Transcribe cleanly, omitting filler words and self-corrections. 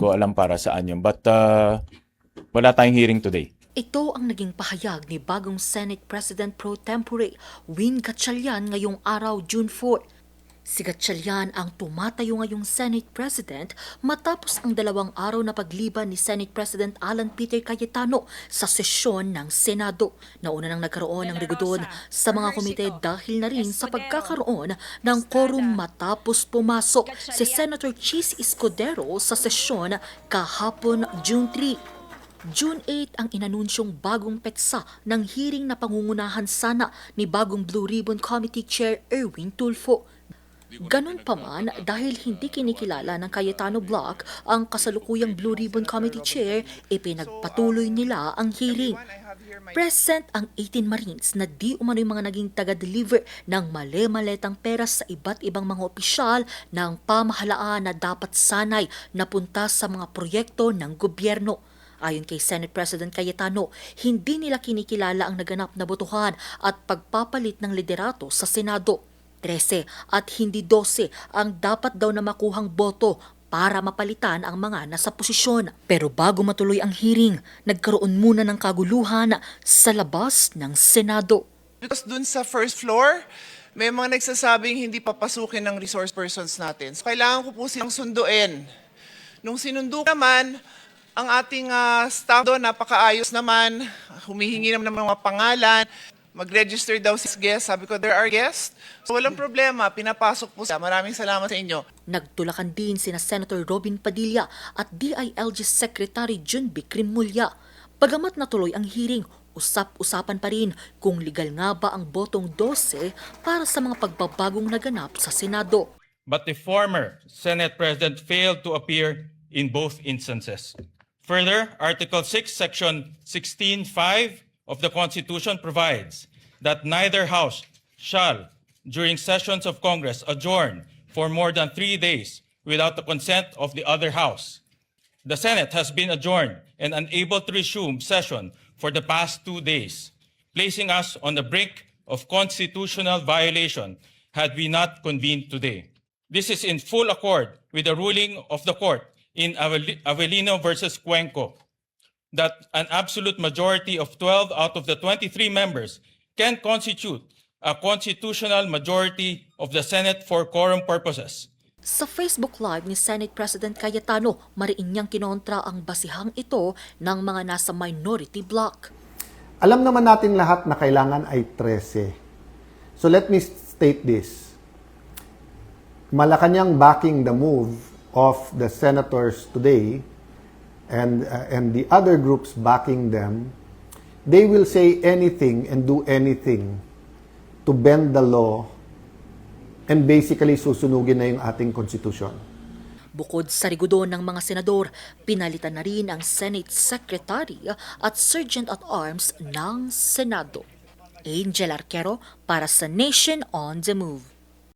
ko alam para saan yun. But wala tayong hearing today. Ito ang naging pahayag ni bagong Senate President Pro Tempore Win Gatchalian ngayong araw, June 4. Si Gatchalian ang tumatayo ngayong Senate President matapos ang 2 araw na pagliban ni Senate President Alan Peter Cayetano sa sesyon ng Senado. Nauna nang nagkaroon ng rigudon sa mga komite dahil na rin sa pagkakaroon ng quorum matapos pumasok si Senator Chis Escudero sa sesyon kahapon, June 3. June 8 ang inanunsyong bagong petsa ng hearing na pangungunahan sana ni bagong Blue Ribbon Committee Chair Erwin Tulfo. Ganun pa man, dahil hindi kinikilala ng Cayetano Block ang kasalukuyang Blue Ribbon Committee Chair, ipinagpatuloy nila ang hearing. Present ang 18 Marines na di umano'y mga naging taga-deliver ng mali-maletang pera sa iba't ibang mga opisyal ng pamahalaan na dapat sanay napunta sa mga proyekto ng gobyerno. Ayon kay Senate President Cayetano, hindi nila kinikilala ang naganap na botohan at pagpapalit ng liderato sa Senado. 13 at hindi 12 ang dapat daw na makuhang boto para mapalitan ang mga nasa posisyon. Pero bago matuloy ang hearing, nagkaroon muna ng kaguluhan sa labas ng Senado. Because dun sa first floor, may mga nagsasabing hindi papasukin ng resource persons natin. So kailangan ko po silang sunduin. Nung sinundo naman, ang ating staff doon, napakaayos naman, humihingi naman ng mga pangalan, mag-register daw si guest. Sabi ko, there are guests. So walang problema, pinapasok po siya. Maraming salamat sa inyo. Nagtulakan din sina Senator Robin Padilla at DILG Secretary Jun Bicrimulya. Bagamat natuloy ang hearing, usap-usapan pa rin kung legal nga ba ang botong 12 para sa mga pagbabagong naganap sa Senado. But the former Senate President failed to appear in both instances. Further, Article 6, Section 16.5 of the Constitution provides that neither House shall, during sessions of Congress, adjourn for more than 3 days without the consent of the other House. The Senate has been adjourned and unable to resume session for the past 2 days, placing us on the brink of constitutional violation had we not convened today. This is in full accord with the ruling of the court in Avellino versus Cuenco, that an absolute majority of 12 out of the 23 members can constitute a constitutional majority of the Senate for quorum purposes. Sa Facebook Live ni Senate President Cayetano, mariin niyang kinontra ang basihang ito ng mga nasa minority bloc. Alam naman natin lahat na kailangan ay 13. So let me state this. Malacanang backing the move of the senators today and the other groups backing them, they will say anything and do anything to bend the law and basically susunugin na yung ating konstitusyon. Bukod sa rigudon ng mga senador, pinalitan na rin ang Senate Secretary at Sergeant at Arms ng Senado. Angel Arquero para sa Nation on the Move.